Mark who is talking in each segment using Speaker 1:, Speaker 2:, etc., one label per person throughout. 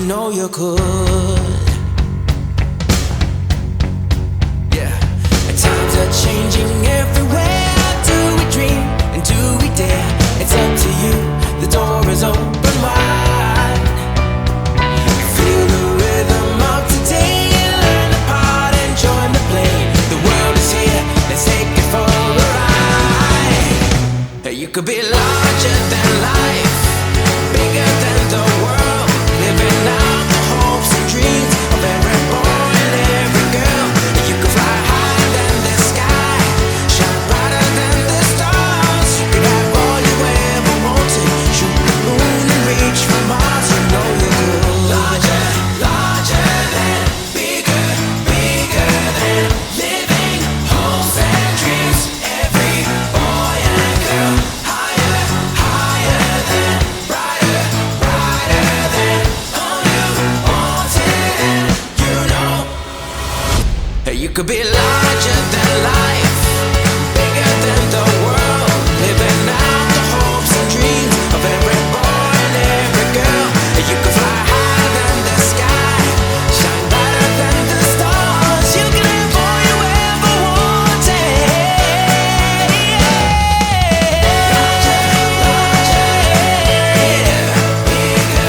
Speaker 1: know you could. Yeah, times are changing everywhere. Do we dream and do we dare? It's up to you, the door is open wide. Feel the rhythm of today, learn the part and join the play. The world is here, let's take it for a ride. You could be larger than life, bigger than the world, living out the hopes and dreams of every boy and every girl. You could fly higher than the sky, shine brighter than the stars. You could have all you ever wanted, shoot the moon and reach for Mars. You know you could. Larger, larger than, bigger, bigger than, living hopes and dreams. Every boy and girl, higher, higher than, brighter, brighter than, all you wanted. You know, you could be larger than life, bigger than the world, living out the hopes and dreams of every boy and every girl. You could fly higher than the sky, shine brighter than the stars. You can have all you ever wanted. Larger, larger, bigger, bigger,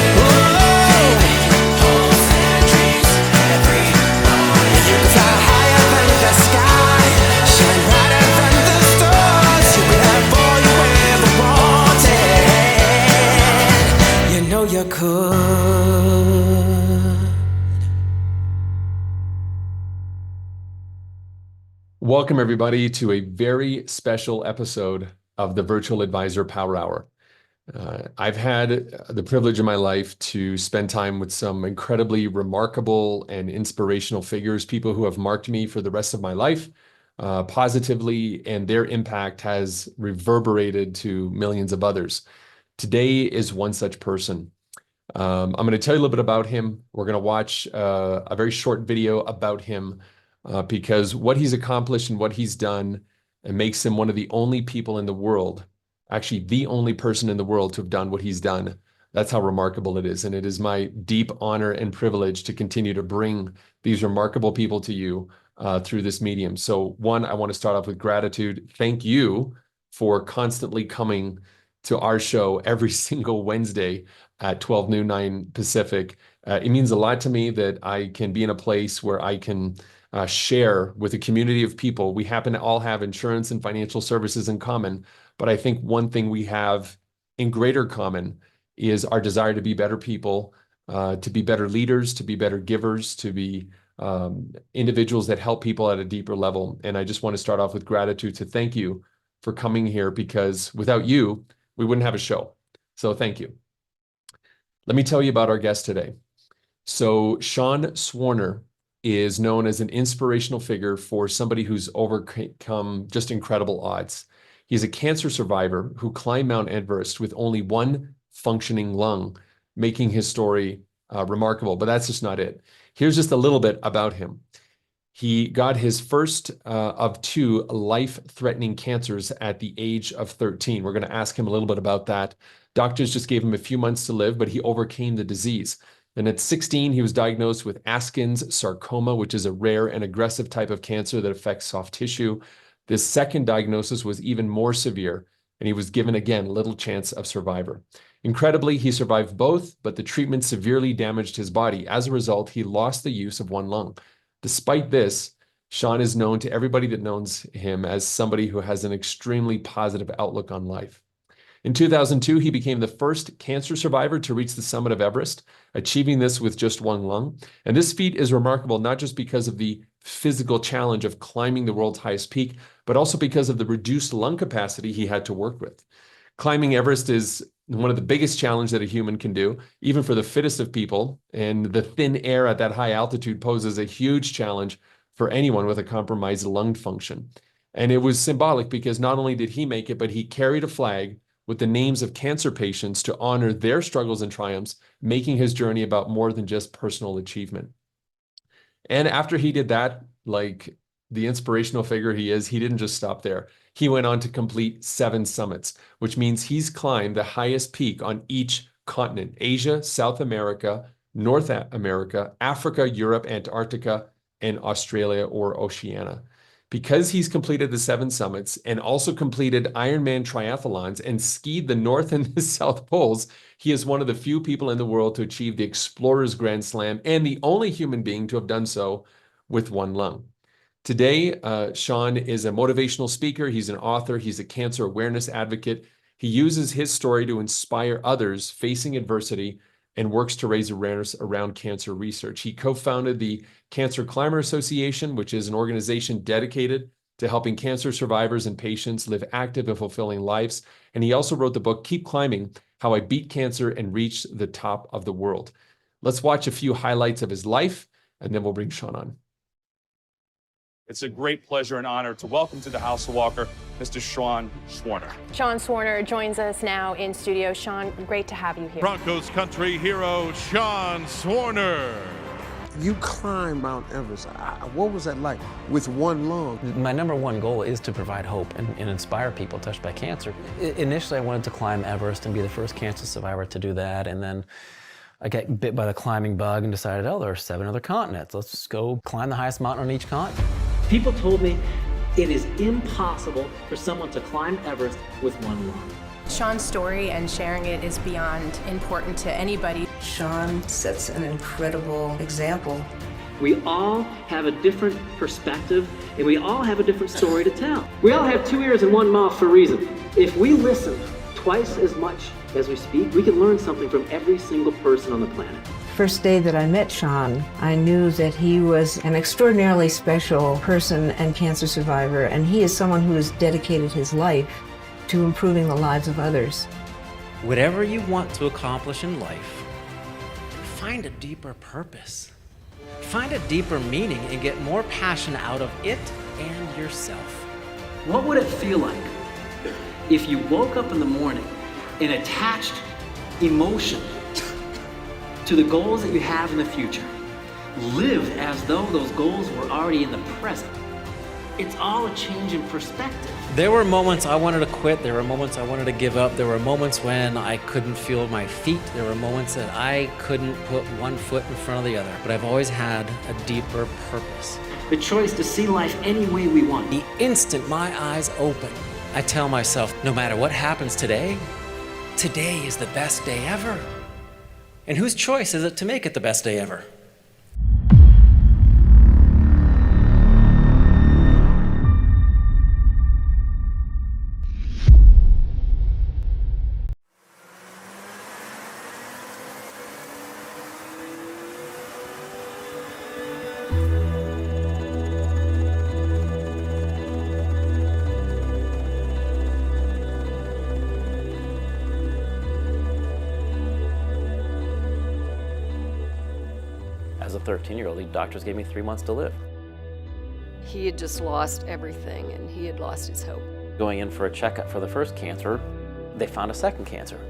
Speaker 1: living hopes and dreams. Every boy and you could fly higher than the sky, shine brighter than the stars. You could have all you ever wanted. You know you could.
Speaker 2: Welcome, everybody, to a very special episode of the Virtual Advisor Power Hour. I've had the privilege in my life to spend time with some incredibly remarkable and inspirational figures, people who have marked me for the rest of my life positively, and their impact has reverberated to millions of others. Today is one such person. I'm going to tell you a little bit about him. We're going to watch a very short video about him because what he's accomplished and what he's done makes him one of the only people in the world, actually the only person in the world to have done what he's done. That's how remarkable it is. And it is my deep honor and privilege to continue to bring these remarkable people to you through this medium. So one, I want to start off with gratitude. Thank you for constantly coming to our show every single Wednesday at 12 noon, 9 Pacific. It means a lot to me that I can be in a place where I can share with a community of people. We happen to all have insurance and financial services in common, but I think one thing we have in greater common is our desire to be better people, to be better leaders, to be better givers, to be individuals that help people at a deeper level. And I just want to start off with gratitude to thank you for coming here, because without you, we wouldn't have a show. So thank you. Let me tell you about our guest today. So Sean Swarner is known as an inspirational figure for somebody who's overcome just incredible odds. He's a cancer survivor who climbed Mount Everest with only one functioning lung, making his story remarkable. But that's just not it. Here's just a little bit about him. He got his first of two life-threatening cancers at the age of 13. We're going to ask him a little bit about that. Doctors just gave him a few months to live, but he overcame the disease. And at 16, he was diagnosed with Askins sarcoma, which is a rare and aggressive type of cancer that affects soft tissue. This second diagnosis was even more severe, and he was given, again, little chance of survivor. Incredibly, he survived both, but the treatment severely damaged his body. As a result, he lost the use of one lung. Despite this, Sean is known to everybody that knows him as somebody who has an extremely positive outlook on life. In 2002, he became the first cancer survivor to reach the summit of Everest, achieving this with just one lung. And this feat is remarkable not just because of the physical challenge of climbing the world's highest peak, but also because of the reduced lung capacity he had to work with. Climbing Everest is one of the biggest challenges that a human can do, even for the fittest of people. And the thin air at that high altitude poses a huge challenge for anyone with a compromised lung function. And it was symbolic because not only did he make it, but he carried a flag with the names of cancer patients to honor their struggles and triumphs, making his journey about more than just personal achievement. And after he did that, like the inspirational figure he is, he didn't just stop there. He went on to complete 7 summits, which means he's climbed the highest peak on each continent: Asia, South America, North America, Africa, Europe, Antarctica, and Australia or Oceania. Because he's completed the 7 summits and also completed Ironman triathlons and skied the North and the South Poles, he is one of the few people in the world to achieve the Explorer's Grand Slam and the only human being to have done so with 1 lung. Today, Sean is a motivational speaker. He's an author. He's a cancer awareness advocate. He uses his story to inspire others facing adversity and works to raise awareness around cancer research. He co-founded the Cancer Climber Association, which is an organization dedicated to helping cancer survivors and patients live active and fulfilling lives. And he also wrote the book, Keep Climbing, How I Beat Cancer and Reached the Top of the World. Let's watch a few highlights of his life, and then we'll bring Sean on.
Speaker 3: It's a great pleasure and honor to welcome to the House of Walker, Mr. Sean Swarner.
Speaker 4: Sean Swarner joins us now in studio. Sean, great to have you here.
Speaker 5: Broncos country hero, Sean Swarner.
Speaker 6: You climbed Mount Everest. What was that like with 1 lung?
Speaker 7: My number 1 goal is to provide hope and inspire people touched by cancer. Initially, I wanted to climb Everest and be the first cancer survivor to do that, and then I got bit by the climbing bug and decided, oh, there are 7 other continents. Let's go climb the highest mountain on each continent.
Speaker 8: People told me it is impossible for someone to climb Everest with 1 lung.
Speaker 4: Sean's story and sharing it is beyond important to anybody.
Speaker 9: Sean sets an incredible example.
Speaker 8: We all have a different perspective, and we all have a different story to tell. We all have 2 ears and 1 mouth for a reason. If we listen twice as much as we speak, we can learn something from every single person on the planet.
Speaker 9: First day that I met Sean, I knew that he was an extraordinarily special person and cancer survivor, and he is someone who has dedicated his life to improving the lives of others.
Speaker 7: Whatever you want to accomplish in life, find a deeper purpose. Find a deeper meaning and get more passion out of it and yourself.
Speaker 8: What would it feel like if you woke up in the morning and attached emotion to the goals that you have in the future? Lived as though those goals were already in the present. It's all a change in perspective.
Speaker 7: There were moments I wanted to quit. There were moments I wanted to give up. There were moments when I couldn't feel my feet. There were moments that I couldn't put 1 foot in front of the other. But I've always had a deeper purpose.
Speaker 8: The choice to see life any way we want.
Speaker 7: The instant my eyes open, I tell myself, no matter what happens today, today is the best day ever. And whose choice is it to make it the best day ever? As a 13-year-old, the doctors gave me 3 months to live.
Speaker 10: He had just lost everything, and he had lost his hope.
Speaker 7: Going in for a checkup for the first cancer, they found a second cancer.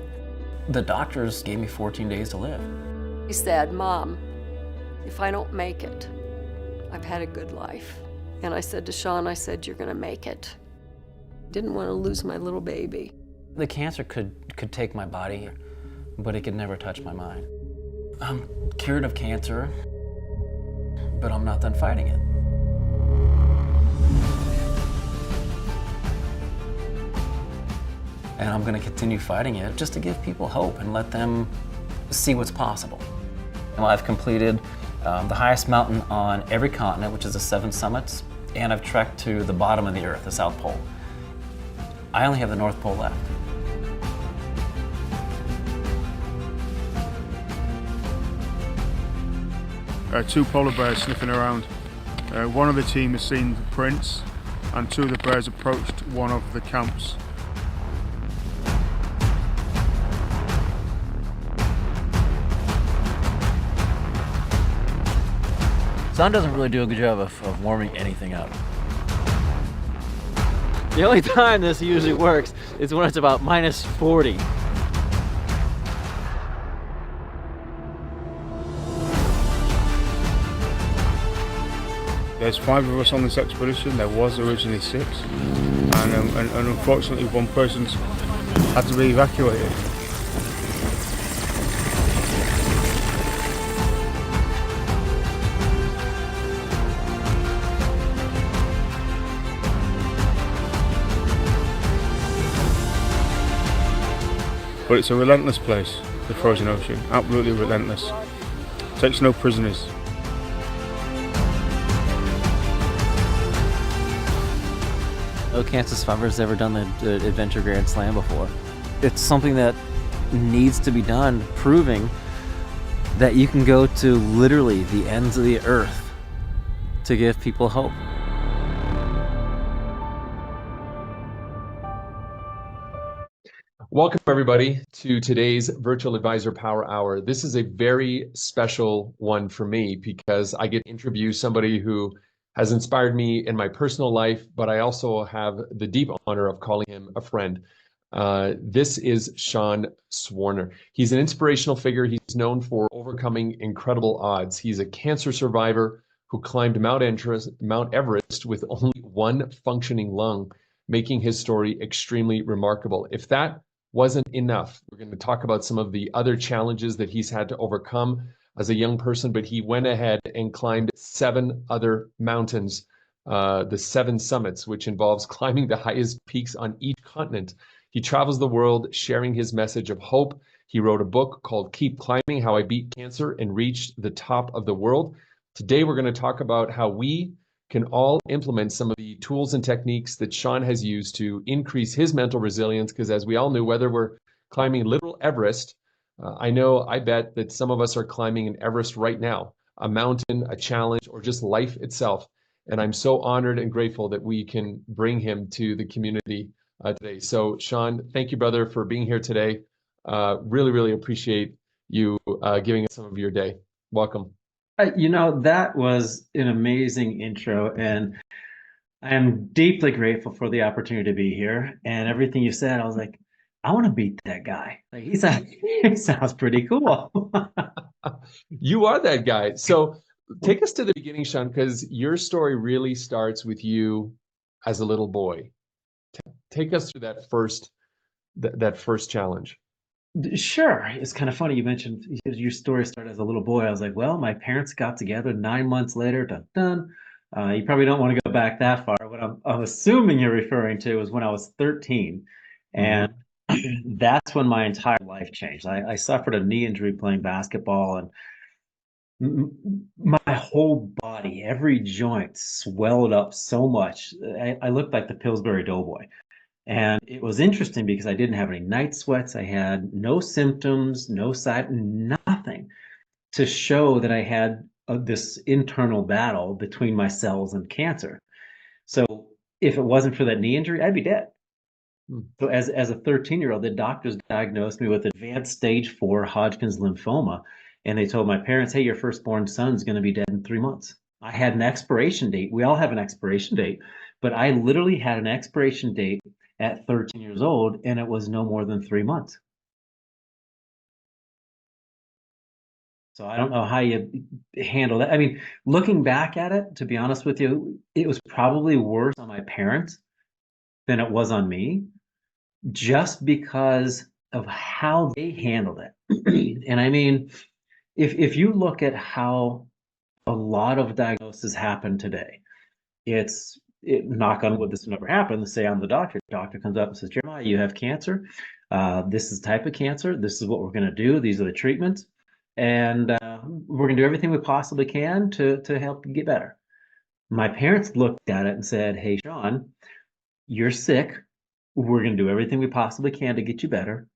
Speaker 7: The doctors gave me 14 days to live.
Speaker 10: He said, "Mom, if I don't make it, I've had a good life." And I said to Sean, I said, "You're gonna make it." Didn't want to lose my little baby.
Speaker 7: The cancer could take my body, but it could never touch my mind. I'm cured of cancer, but I'm not done fighting it. And I'm gonna continue fighting it just to give people hope and let them see what's possible. And I've completed the highest mountain on every continent, which is the 7 summits, and I've trekked to the bottom of the Earth, the South Pole. I only have the North Pole left.
Speaker 11: Two polar bears sniffing around. One of the team has seen the prints, and 2 of the bears approached one of the camps.
Speaker 7: Sun doesn't really do a good job of warming anything up. The only time this usually works is when it's about minus 40.
Speaker 11: There's 5 of us on this expedition. There was originally 6, and unfortunately one person's had to be evacuated. But it's a relentless place, the frozen ocean, absolutely relentless. Takes no prisoners.
Speaker 7: No cancer survivor's ever done the Adventure Grand Slam before. It's something that needs to be done, proving that you can go to literally the ends of the earth to give people hope.
Speaker 2: Welcome, everybody, to today's Virtual Advisor Power Hour. This is a very special one for me because I get to interview somebody who has inspired me in my personal life, but I also have the deep honor of calling him a friend. This is Sean Swarner. He's an inspirational figure. He's known for overcoming incredible odds. He's a cancer survivor who climbed Mount Everest with only one functioning lung, making his story extremely remarkable. If that wasn't enough, we're going to talk about some of the other challenges that he's had to overcome as a young person, but he went ahead and climbed 7 other mountains, the 7 summits, which involves climbing the highest peaks on each continent. He travels the world sharing his message of hope. He wrote a book called Keep Climbing: How I Beat Cancer and Reached the Top of the World. Today, we're going to talk about how we can all implement some of the tools and techniques that Sean has used to increase his mental resilience, because as we all know, whether we're climbing literal Everest, I bet that some of us are climbing an Everest right now, a mountain, a challenge, or just life itself. And I'm so honored and grateful that we can bring him to the community today. So Sean, thank you, brother, for being here today. Really, really appreciate you giving us some of your day. Welcome.
Speaker 8: That was an amazing intro, and I am deeply grateful for the opportunity to be here. And everything you said, I was like, I want to beat that guy. Like he sounds pretty cool.
Speaker 2: You are that guy. So take us to the beginning, Sean, because your story really starts with you as a little boy. Take us through that first challenge.
Speaker 8: Sure. It's kind of funny you mentioned your story started as a little boy. I was like, well, my parents got together 9 months later. Dun, dun. You probably don't want to go back that far. What I'm assuming you're referring to is when I was 13. And that's when my entire life changed. I suffered a knee injury playing basketball, and my whole body, every joint swelled up so much. I looked like the Pillsbury Doughboy. And it was interesting because I didn't have any night sweats. I had no symptoms, nothing to show that I had this internal battle between my cells and cancer. So if it wasn't for that knee injury, I'd be dead. So as a 13-year-old, the doctors diagnosed me with advanced stage 4 Hodgkin's lymphoma. And they told my parents, hey, your firstborn son's going to be dead in 3 months. I had an expiration date. We all have an expiration date, but I literally had an expiration date at 13 years old, and it was no more than 3 months. So I don't know how you handle that. I mean, looking back at it, to be honest with you, it was probably worse on my parents than it was on me, just because of how they handled it. And I mean, if you look at how a lot of diagnoses happen today, knock on wood, this will never happen. Say I'm the doctor. The doctor comes up and says, Jeremiah, you have cancer. This is the type of cancer. This is what we're going to do. These are the treatments. And we're going to do everything we possibly can to help you get better. My parents looked at it and said, hey, Sean, you're sick. We're going to do everything we possibly can to get you better.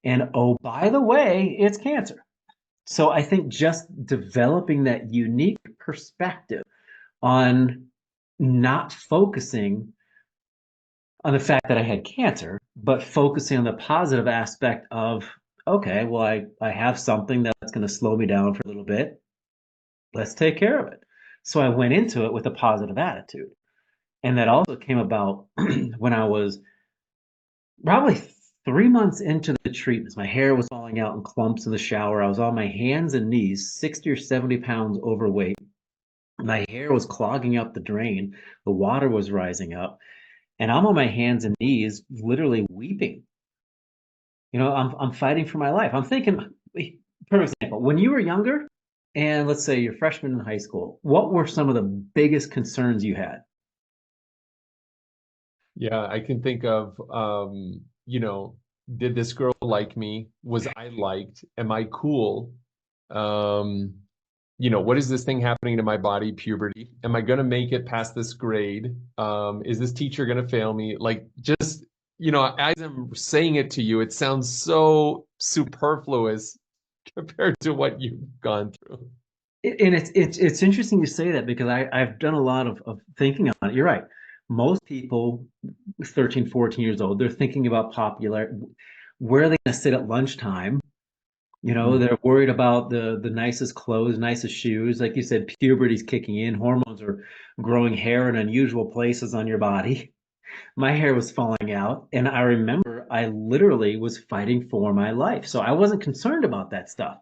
Speaker 8: And oh, by the way, it's cancer. So I think just developing that unique perspective on not focusing on the fact that I had cancer, but focusing on the positive aspect of, okay, well, I have something that's going to slow me down for a little bit. Let's take care of it. So I went into it with a positive attitude. And that also came about when I was probably 3 months into the treatments. My hair was falling out in clumps in the shower. I was on my hands and knees, 60 or 70 pounds overweight. My hair was clogging up the drain. The water was rising up. And I'm on my hands and knees, literally weeping. I'm fighting for my life. I'm thinking, for example, when you were younger, and let's say you're freshman in high school, what were some of the biggest concerns you had?
Speaker 2: Yeah, I can think of, Did this girl like me? Was I liked? Am I cool? Um, what is this thing happening to my body? Puberty. Am I going to make it past this grade? Is this teacher going to fail me? Like, just, as I'm saying it to you, it sounds so superfluous compared to what you've gone through.
Speaker 8: And it's interesting you say that, because I've done a lot of thinking on it. You're right. Most people 13, 14 years old, they're thinking about where are they going to sit at lunchtime? They're worried about the nicest clothes, nicest shoes. Like you said, puberty's kicking in, hormones are growing hair in unusual places on your body. My hair was falling out, and I remember I literally was fighting for my life. So I wasn't concerned about that stuff.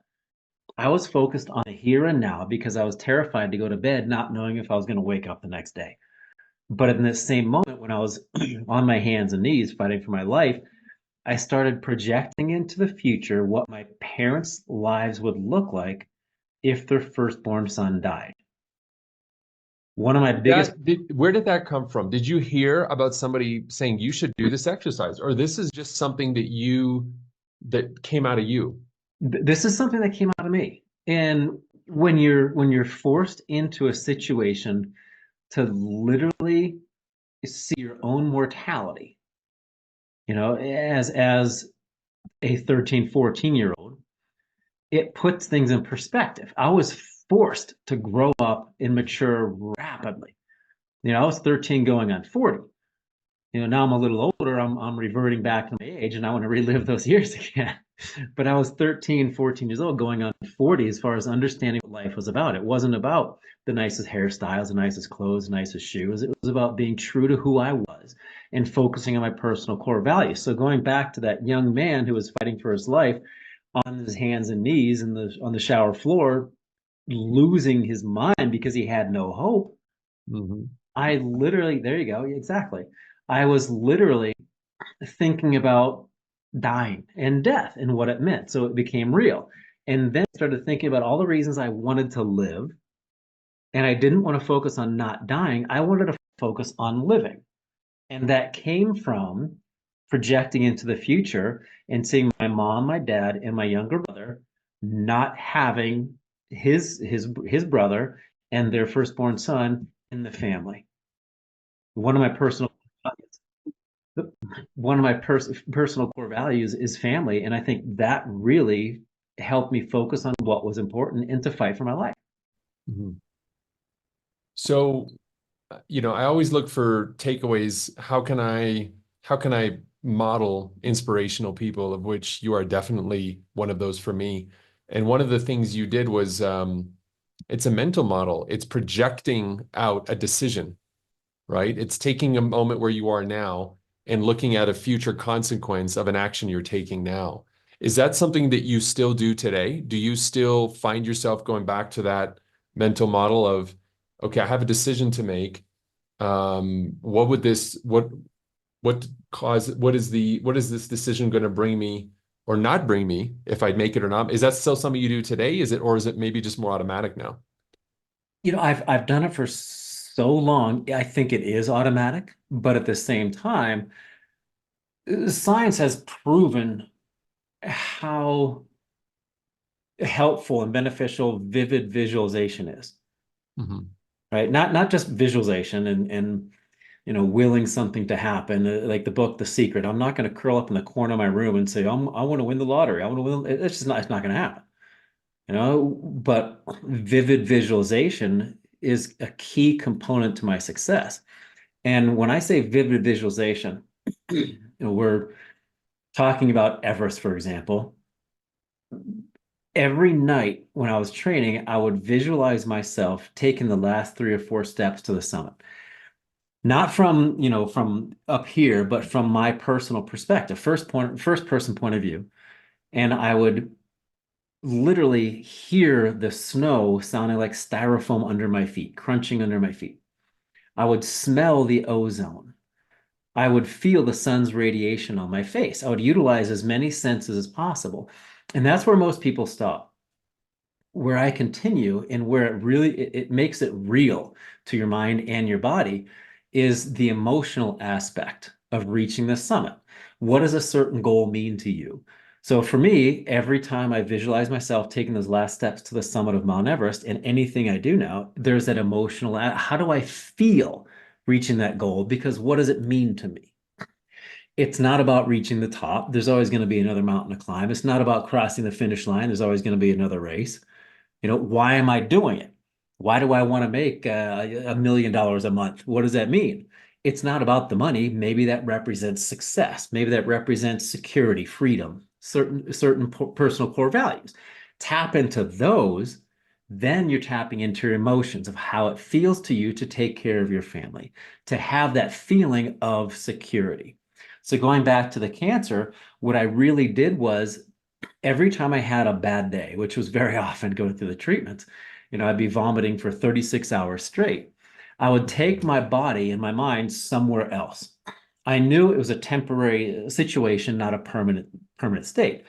Speaker 8: I was focused on the here and now because I was terrified to go to bed, not knowing if I was going to wake up the next day. But in this same moment, when I was on my hands and knees fighting for my life, I started projecting into the future what my parents' lives would look like if their firstborn son died. One of my biggest.
Speaker 2: Where did that come from? Did you hear about somebody saying you should do this exercise, or this is just something that came out of you?
Speaker 8: This is something that came out of me. And when you're forced into a situation to literally see your own mortality, as a 13, 14-year-old, it puts things in perspective. I was forced to grow up and mature rapidly. I was 13 going on 40. Now I'm a little older, I'm reverting back to my age, and I want to relive those years again. But I was 13, 14 years old going on 40 as far as understanding what life was about. It wasn't about the nicest hairstyles, the nicest clothes, the nicest shoes. It was about being true to who I was and focusing on my personal core values. So going back to that young man who was fighting for his life on his hands and knees on the shower floor, losing his mind because he had no hope. I literally, there you go, exactly. I was literally thinking about dying and death and what it meant. So it became real. And then I started thinking about all the reasons I wanted to live. And I didn't want to focus on not dying. I wanted to focus on living. And that came from projecting into the future and seeing my mom, my dad, and my younger brother not having his brother and their firstborn son in the family. One of my personal core values is family, and I think that really helped me focus on what was important and to fight for my life.
Speaker 2: So, I always look for takeaways. How can I model inspirational people, of which you are definitely one of those for me? And one of the things you did was, it's a mental model. It's projecting out a decision, right? It's taking a moment where you are now and looking at a future consequence of an action you're taking now. Is that something that you still do today? Do you still find yourself going back to that mental model of, okay, I have a decision to make. What is this decision going to bring me or not bring me if I make it or not? Is that still something you do today? Or is it maybe just more automatic now?
Speaker 8: I've done it for so long. I think it is automatic, but at the same time, science has proven how helpful and beneficial vivid visualization is. Right? Not just visualization and willing something to happen, like the book The Secret. I'm not going to curl up in the corner of my room and say, I want to win the lottery. I want to win. It's not going to happen. But vivid visualization is a key component to my success. And when I say vivid visualization, we're talking about Everest, for example. Every night when I was training, I would visualize myself taking the last 3 or 4 steps to the summit. Not from up here, but from my personal perspective, first person point of view. And I would literally hear the snow sounding like styrofoam under my feet, crunching under my feet. I would smell the ozone. I would feel the sun's radiation on my face. I would utilize as many senses as possible. And that's where most people stop. Where I continue and where it makes it real to your mind and your body is the emotional aspect of reaching the summit. What does a certain goal mean to you? So for me, every time I visualize myself taking those last steps to the summit of Mount Everest, and anything I do now, there's that emotional, how do I feel reaching that goal? Because what does it mean to me? It's not about reaching the top. There's always going to be another mountain to climb. It's not about crossing the finish line. There's always going to be another race. Why am I doing it? Why do I want to make $1 million a month? What does that mean? It's not about the money. Maybe that represents success. Maybe that represents security, freedom, certain personal core values. Tap into those, then you're tapping into your emotions of how it feels to you to take care of your family, to have that feeling of security. So going back to the cancer, what I really did was every time I had a bad day, which was very often going through the treatments, I'd be vomiting for 36 hours straight. I would take my body and my mind somewhere else. I knew it was a temporary situation, not a permanent state.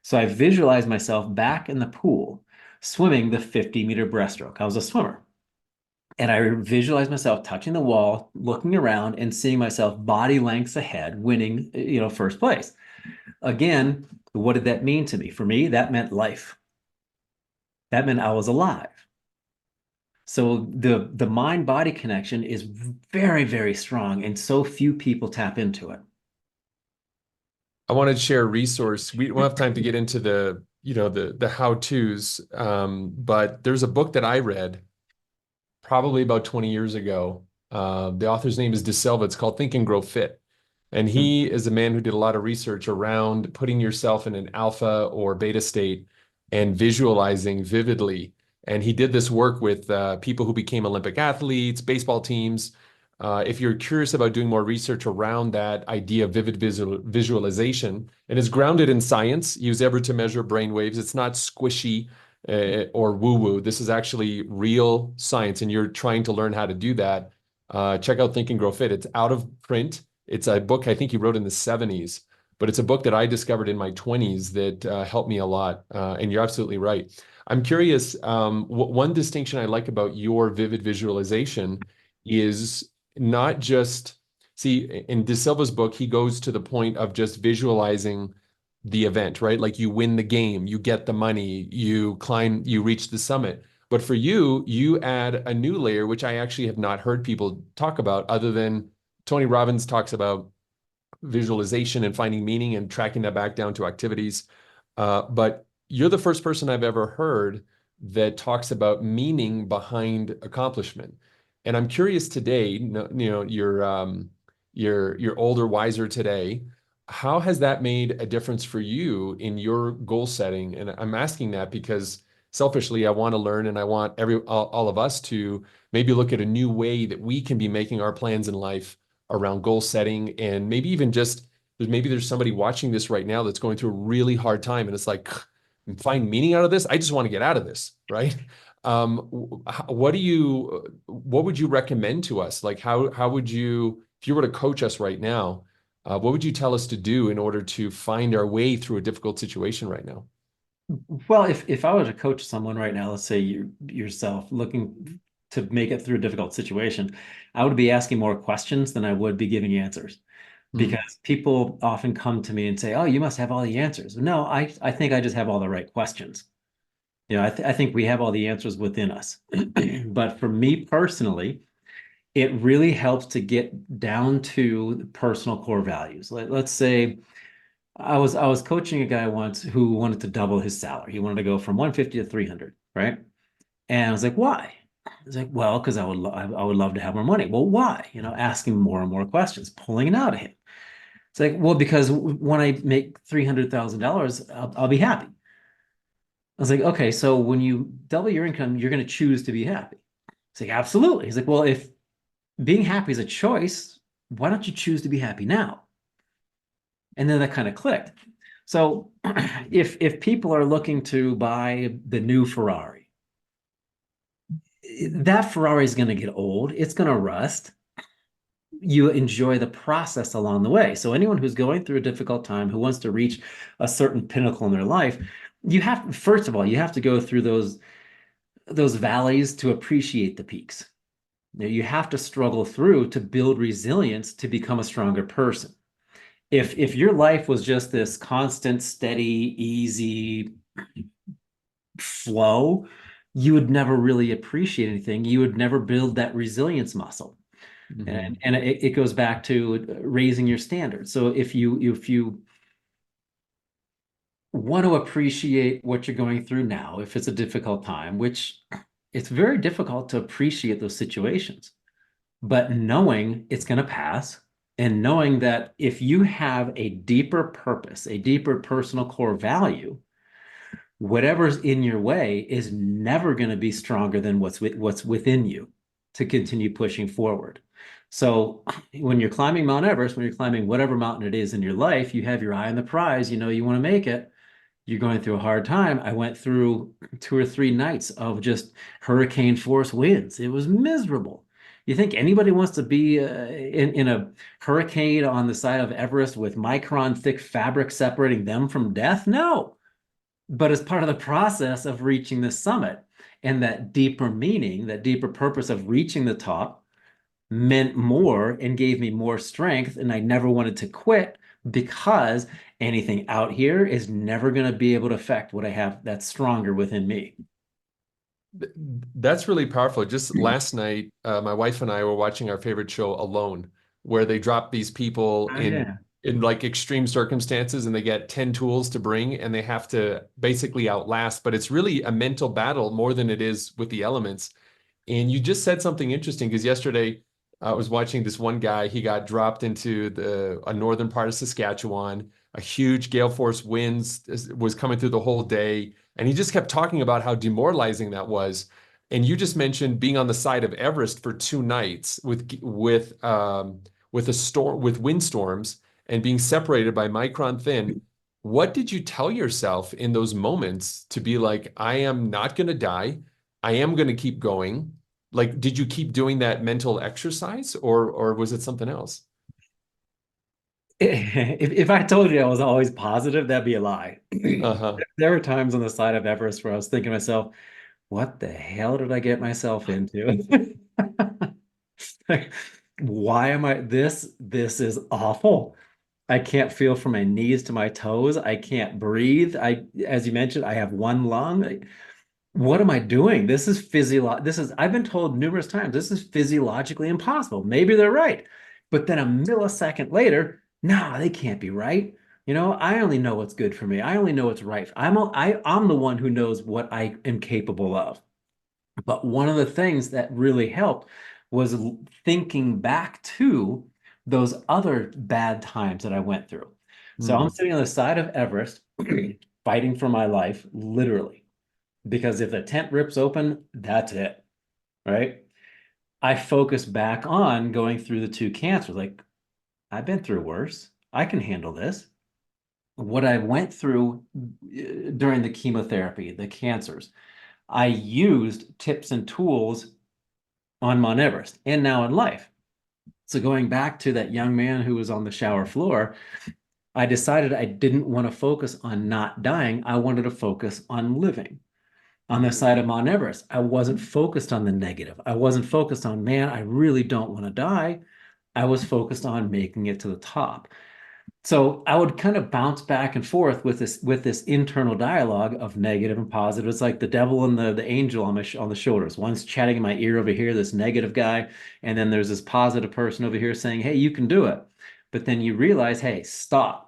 Speaker 8: So I visualized myself back in the pool, swimming the 50-meter breaststroke. I was a swimmer. And I visualized myself touching the wall, looking around and seeing myself body lengths ahead, winning, first place. Again, what did that mean to me? For me, that meant life. That meant I was alive. So the mind-body connection is very, very strong, and so few people tap into it.
Speaker 2: I wanted to share a resource. We don't have time to get into the how-tos, but there's a book that I read probably about 20 years ago. The author's name is De Silva. It's called Think and Grow Fit. And he is a man who did a lot of research around putting yourself in an alpha or beta state and visualizing vividly. And he did this work with people who became Olympic athletes, baseball teams. If you're curious about doing more research around that idea of vivid visualization, and it's grounded in science, use ever to measure brain waves. It's not squishy or woo-woo. This is actually real science, and you're trying to learn how to do that. Check out Think and Grow Fit. It's out of print. It's a book I think he wrote in the 70s, but it's a book that I discovered in my 20s that helped me a lot. And you're absolutely right. I'm curious, one distinction I like about your vivid visualization is not just, see, in De Silva's book, he goes to the point of just visualizing the event, right? Like you win the game, you get the money, you climb, you reach the summit. But for you, you add a new layer, which I actually have not heard people talk about other than Tony Robbins talks about visualization and finding meaning and tracking that back down to activities. But you're the first person I've ever heard that talks about meaning behind accomplishment. And I'm curious today, you're older, wiser today. How has that made a difference for you in your goal setting? And I'm asking that because selfishly, I want to learn, and I want all of us to maybe look at a new way that we can be making our plans in life around goal setting, and maybe even just maybe there's somebody watching this right now that's going through a really hard time, and it's like, find meaning out of this. I just want to get out of this, right? What would you recommend to us? Like, how would you, if you were to coach us right now, what would you tell us to do in order to find our way through a difficult situation right now?
Speaker 8: Well, if I were to coach someone right now, let's say yourself looking to make it through a difficult situation, I would be asking more questions than I would be giving answers. Because people often come to me and say, oh, you must have all the answers. No, I think I just have all the right questions. I think we have all the answers within us. But for me personally, it really helps to get down to personal core values. Let's say I was coaching a guy once who wanted to double his salary. He wanted to go from 150 to 300, right? And I was like, why? He's like, well, because I would love to have more money. Well, why? Asking more and more questions, pulling it out of him. It's like, well, because when I make $300,000, I'll be happy. I was like, okay, so when you double your income, you're going to choose to be happy. It's like, absolutely. He's like, well, if being happy is a choice, why don't you choose to be happy now? And then that kind of clicked. So if people are looking to buy the new Ferrari, that Ferrari is going to get old. It's going to rust. You enjoy the process along the way. So anyone who's going through a difficult time, who wants to reach a certain pinnacle in their life, first of all, you have to go through those valleys to appreciate the peaks. You have to struggle through to build resilience to become a stronger person.
Speaker 7: If your life was just this constant, steady, easy flow, you would never really appreciate anything. You would never build that resilience muscle. And it goes back to raising your standards. So if you want to appreciate what you're going through now, if it's a difficult time, which it's very difficult to appreciate those situations, but knowing it's going to pass, and knowing that if you have a deeper purpose, a deeper personal core value, whatever's in your way is never going to be stronger than what's within you to continue pushing forward. So when you're climbing Mount Everest, when you're climbing whatever mountain it is in your life, you have your eye on the prize, you know you want to make it. You're going through a hard time. I went through 2 or 3 nights of just hurricane force winds. It was miserable. You think anybody wants to be in a hurricane on the side of Everest with micron thick fabric separating them from death? No. But as part of the process of reaching the summit, and that deeper meaning, that deeper purpose of reaching the top meant more and gave me more strength, and I never wanted to quit, because anything out here is never going to be able to affect what I have that's stronger within me.
Speaker 2: That's really powerful. Just last night, my wife and I were watching our favorite show, Alone, where they drop these people in like extreme circumstances, and they get 10 tools to bring, and they have to basically outlast. But it's really a mental battle more than it is with the elements. And you just said something interesting, because yesterday I was watching this one guy. He got dropped into a northern part of Saskatchewan. A huge gale force winds was coming through the whole day. And he just kept talking about how demoralizing that was. And you just mentioned being on the side of Everest for 2 nights with a storm, with windstorms, and being separated by micron thin. What did you tell yourself in those moments to be like, I am not going to die. I am going to keep going. Like, did you keep doing that mental exercise, or was it something else?
Speaker 7: If I told you I was always positive, that'd be a lie. There were times on the side of Everest where I was thinking to myself, what the hell did I get myself into? Like, why am I this is awful. I can't feel from my knees to my toes. I can't breathe. As you mentioned, I have one lung. What am I doing? This is I've been told numerous times, this is physiologically impossible. Maybe they're right. But then a millisecond later, no, they can't be right. You know, I only know what's good for me. I only know what's right. I'm the one who knows what I am capable of. But one of the things that really helped was thinking back to those other bad times that I went through. So I'm sitting on the side of Everest, fighting for my life, literally. Because if the tent rips open, that's it, right? I focus back on going through the 2 cancers. Like, I've been through worse. I can handle this. What I went through during the chemotherapy, the cancers, I used tips and tools on Mount Everest and now in life. So going back to that young man who was on the shower floor, I decided I didn't want to focus on not dying. I wanted to focus on living. On the side of Mount Everest, I wasn't focused on the negative. I wasn't focused on, man, I really don't want to die. I was focused on making it to the top. So I would kind of bounce back and forth with this internal dialogue of negative and positive. It's like the devil and the angel on the shoulders. One's chatting in my ear over here, this negative guy, and then there's this positive person over here saying, hey, you can do it. But then you realize, hey, stop.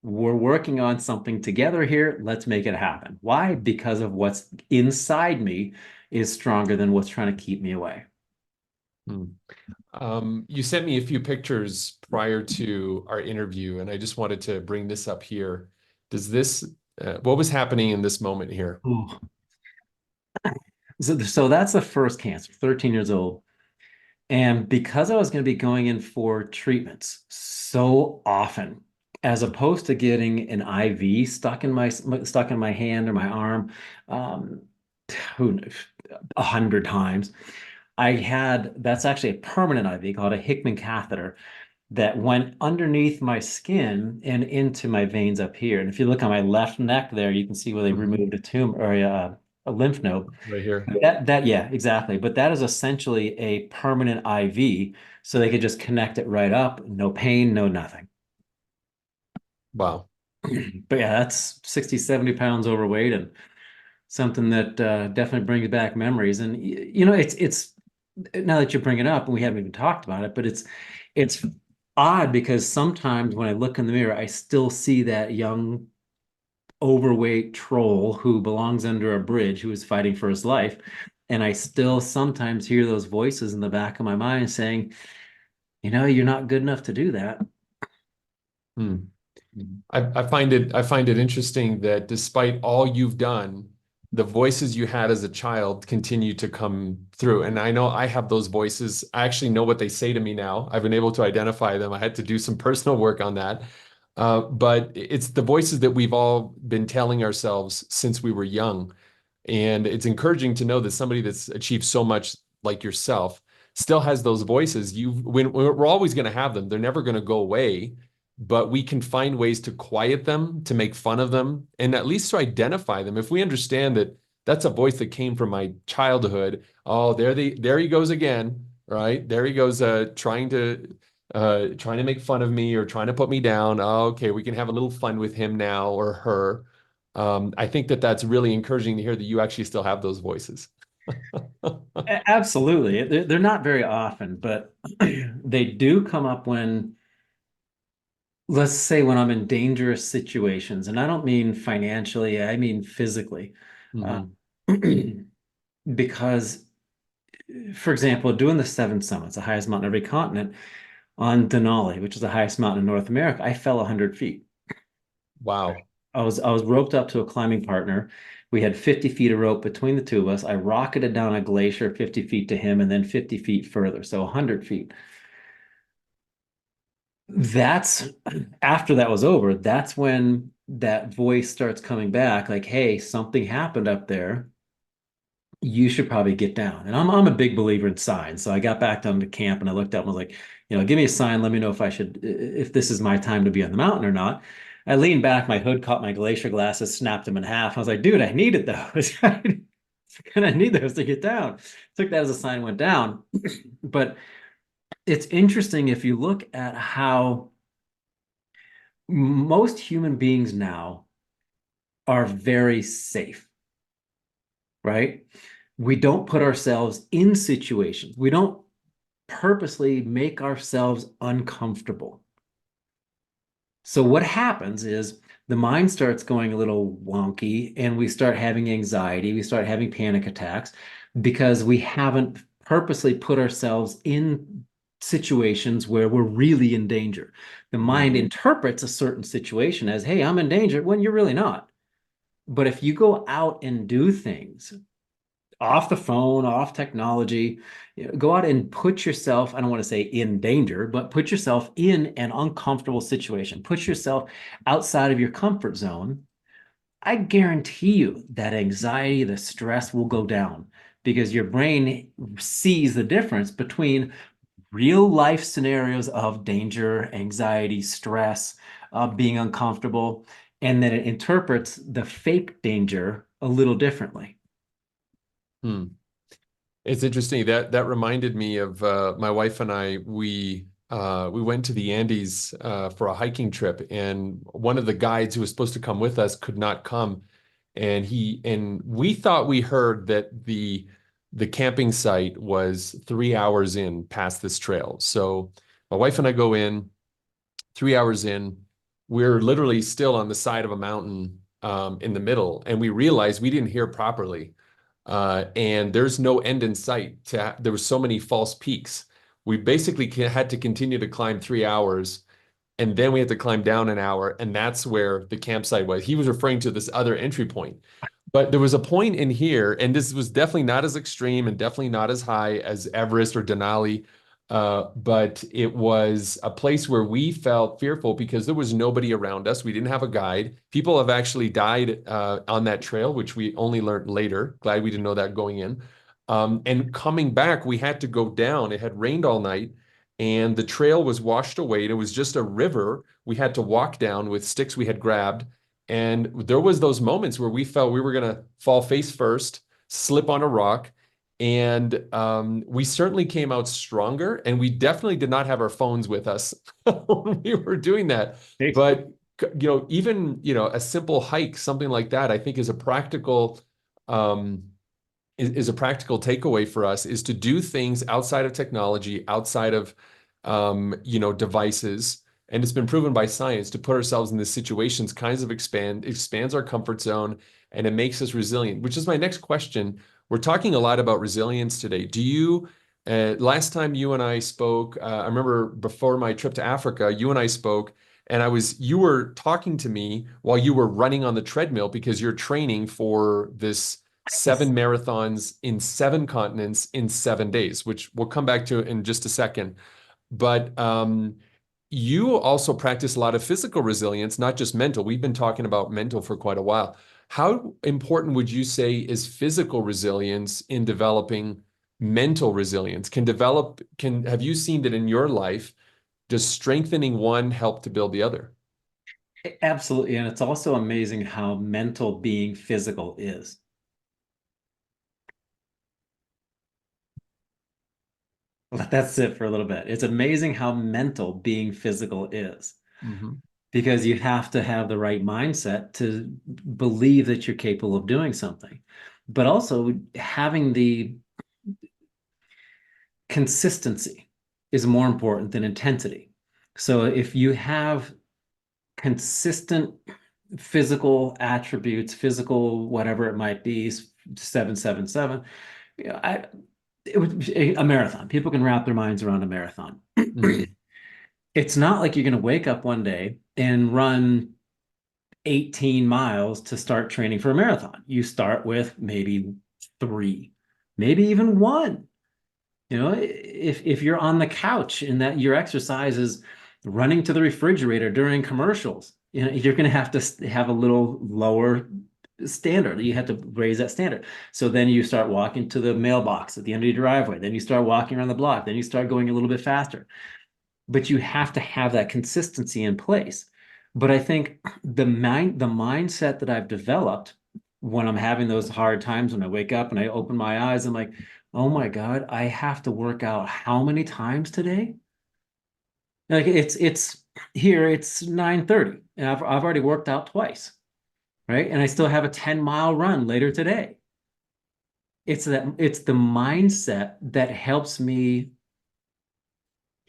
Speaker 7: We're working on something together here. Let's make it happen. Why? Because of what's inside me is stronger than what's trying to keep me away.
Speaker 2: You sent me a few pictures prior to our interview, and I just wanted to bring this up here. What was happening in this moment here?
Speaker 7: So that's the first cancer, 13 years old. And because I was going to be going in for treatments so often, as opposed to getting an IV stuck in my hand or my arm, 100 times, that's actually a permanent IV called a Hickman catheter that went underneath my skin and into my veins up here. And if you look on my left neck there, you can see where they removed a tumor or a lymph node.
Speaker 2: Right here.
Speaker 7: Yeah, exactly. But that is essentially a permanent IV, so they could just connect it right up, no pain, no nothing.
Speaker 2: Wow.
Speaker 7: But yeah, that's 60, 70 pounds overweight and something that definitely brings back memories. And it's now that you bring it up, and we haven't even talked about it, but it's odd because sometimes when I look in the mirror, I still see that young, overweight troll who belongs under a bridge who is fighting for his life. And I still sometimes hear those voices in the back of my mind saying, you're not good enough to do that.
Speaker 2: Hmm. I find it interesting that despite all you've done, the voices you had as a child continue to come through. And I know I have those voices. I actually know what they say to me now. I've been able to identify them. I had to do some personal work on that. But it's the voices that we've all been telling ourselves since we were young. And it's encouraging to know that somebody that's achieved so much like yourself still has those voices. We're always going to have them. They're never going to go away, but we can find ways to quiet them, to make fun of them, and at least to identify them. If we understand that that's a voice that came from my childhood, oh, there he goes again, right? There he goes, trying to make fun of me or trying to put me down. Oh, okay, we can have a little fun with him now or her. I think that that's really encouraging to hear that you actually still have those voices.
Speaker 7: Absolutely. They're not very often, but they do come up when, let's say, when I'm in dangerous situations. And I don't mean financially, I mean physically. Because, for example, doing the seven summits, the highest mountain of every continent, on Denali, which is the highest mountain in North America, I fell 100 feet.
Speaker 2: Wow.
Speaker 7: I was roped up to a climbing partner. We had 50 feet of rope between the two of us. I rocketed down a glacier 50 feet to him and then 50 feet further, so 100 feet. That's after that was over, that's when that voice starts coming back like, hey, something happened up there. You should probably get down. And I'm a big believer in signs. So I got back down to camp and I looked up and was like, give me a sign. Let me know if this is my time to be on the mountain or not. I leaned back, my hood caught my glacier glasses, snapped them in half. I was like, dude, I needed those. And I need those to get down. Took that as a sign, went down. But it's interesting if you look at how most human beings now are very safe, right? We don't put ourselves in situations. We don't purposely make ourselves uncomfortable. So what happens is the mind starts going a little wonky and we start having anxiety, we start having panic attacks because we haven't purposely put ourselves in situations where we're really in danger. The mind interprets a certain situation as, hey, I'm in danger, when you're really not. But if you go out and do things off the phone, off technology, go out and put yourself, I don't want to say in danger, but put yourself in an uncomfortable situation. Put yourself outside of your comfort zone. I guarantee you that anxiety, the stress will go down because your brain sees the difference between real life scenarios of danger, anxiety, stress, being uncomfortable, and then it interprets the fake danger a little differently.
Speaker 2: It's interesting that reminded me of my wife and I. We went to the Andes for a hiking trip, and one of the guides who was supposed to come with us could not come, and we thought we heard that the camping site was 3 hours in past this trail. So my wife and I go in, 3 hours in, we're literally still on the side of a mountain in the middle, and we realized we didn't hear properly. And there's no end in sight. There were so many false peaks. We basically had to continue to climb 3 hours, and then we had to climb down an hour, and that's where the campsite was. He was referring to this other entry point. But there was a point in here, and this was definitely not as extreme and definitely not as high as Everest or Denali, but it was a place where we felt fearful because there was nobody around us. We didn't have a guide. People have actually died on that trail, which we only learned later. Glad we didn't know that going in. And coming back, we had to go down. It had rained all night, and the trail was washed away. And it was just a river we had to walk down with sticks we had grabbed. And there was those moments where we felt we were going to fall face first, slip on a rock. And we certainly came out stronger, and we definitely did not have our phones with us when we were doing that. But even, a simple hike, something like that, I think is a practical, is a practical takeaway for us, is to do things outside of technology, outside of, devices. And it's been proven by science to put ourselves in these situations kinds of expands our comfort zone, and it makes us resilient, which is my next question. We're talking a lot about resilience today. Last time you and I spoke, I remember before my trip to Africa, you and I spoke, and you were talking to me while you were running on the treadmill because you're training for this 7 marathons in 7 continents in 7 days, which we'll come back to in just a second. But you also practice a lot of physical resilience, not just mental. We've been talking about mental for quite a while. How important would you say is physical resilience in developing mental resilience? Have you seen that in your life? Does strengthening one help to build the other?
Speaker 7: Absolutely. And it's also amazing how mental being physical is. Let that sit for a little bit. It's amazing how mental being physical is.
Speaker 2: Mm-hmm.
Speaker 7: Because you have to have the right mindset to believe that you're capable of doing something, but also having the consistency is more important than intensity. So if you have consistent physical attributes, physical whatever it might be, 777, it would be a marathon. People can wrap their minds around a marathon. Mm-hmm. It's not like you're going to wake up one day and run 18 miles to start training for a marathon. You start with maybe 3, maybe even 1. If you're on the couch and that your exercise is running to the refrigerator during commercials, you're going to have to have a little lower standard. You have to raise that standard. So then you start walking to the mailbox at the end of your driveway. Then you start walking around the block. Then you start going a little bit faster. But you have to have that consistency in place. But I think the mindset that I've developed when I'm having those hard times, when I wake up and I open my eyes, I'm like, oh my God, I have to work out how many times today? Like it's here, it's 9:30, and I've already worked out twice, right? And I still have a 10-mile run later today. It's the mindset that helps me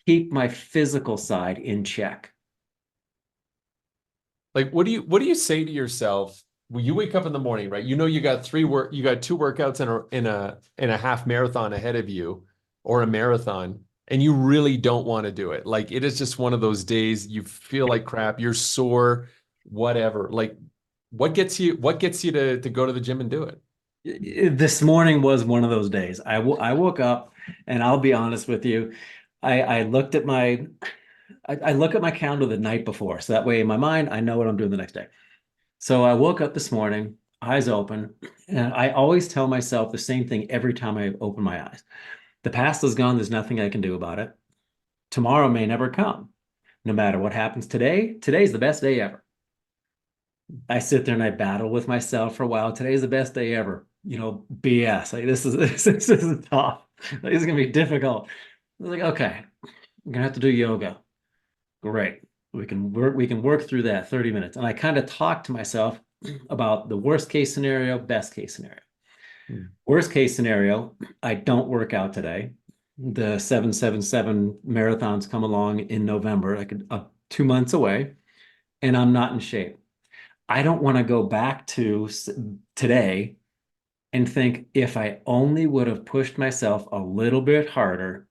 Speaker 7: keep my physical side in check.
Speaker 2: Like, what do you say to yourself when you wake up in the morning, right? You got 2 workouts in a half marathon ahead of you, or a marathon, and you really don't want to do it. Like, it is just one of those days you feel like crap, you're sore, whatever. Like, what gets you to go to the gym and do it?
Speaker 7: This morning was one of those days. I woke up, and I'll be honest with you, I looked at I look at my calendar the night before, so that way in my mind I know what I'm doing the next day. So I woke up this morning, eyes open, and I always tell myself the same thing every time I open my eyes. The past is gone. There's nothing I can do about it. Tomorrow may never come. No matter what happens today, today's the best day ever. I sit there and I battle with myself for a while. Today's the best day ever. BS. Like, this is tough. This is gonna be difficult. I was like, okay, I'm gonna have to do yoga. Great. We can work through that 30 minutes. And I kind of talk to myself about the worst case scenario, best case scenario. Worst case scenario, I don't work out today. The 777 marathons come along in November, like 2 months away, and I'm not in shape. I don't want to go back to today and think, if I only would have pushed myself a little bit harder,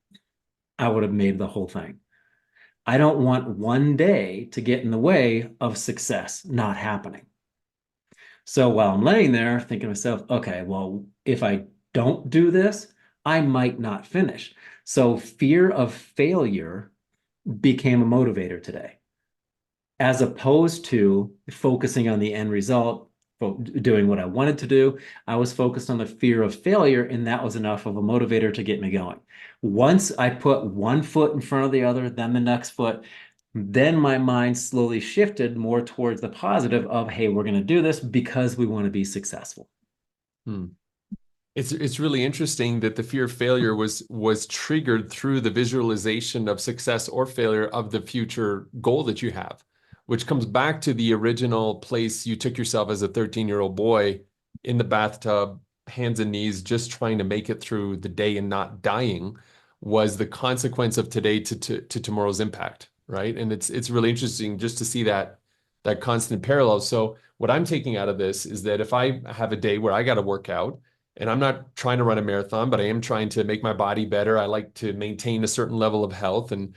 Speaker 7: I would have made the whole thing. I don't want one day to get in the way of success not happening. So while I'm laying there thinking to myself, okay, well, if I don't do this, I might not finish. So fear of failure became a motivator today, as opposed to focusing on the end result, doing what I wanted to do. I was focused on the fear of failure, and that was enough of a motivator to get me going. Once I put one foot in front of the other, then the next foot, then my mind slowly shifted more towards the positive of, hey, we're going to do this because we want to be successful.
Speaker 2: It's really interesting that the fear of failure was triggered through the visualization of success or failure of the future goal that you have, which comes back to the original place you took yourself as a 13-year-old boy in the bathtub, hands and knees, just trying to make it through the day and not dying, was the consequence of today to tomorrow's impact, right? And it's really interesting just to see that constant parallel. So what I'm taking out of this is that if I have a day where I got to work out, and I'm not trying to run a marathon, but I am trying to make my body better. I like to maintain a certain level of health, and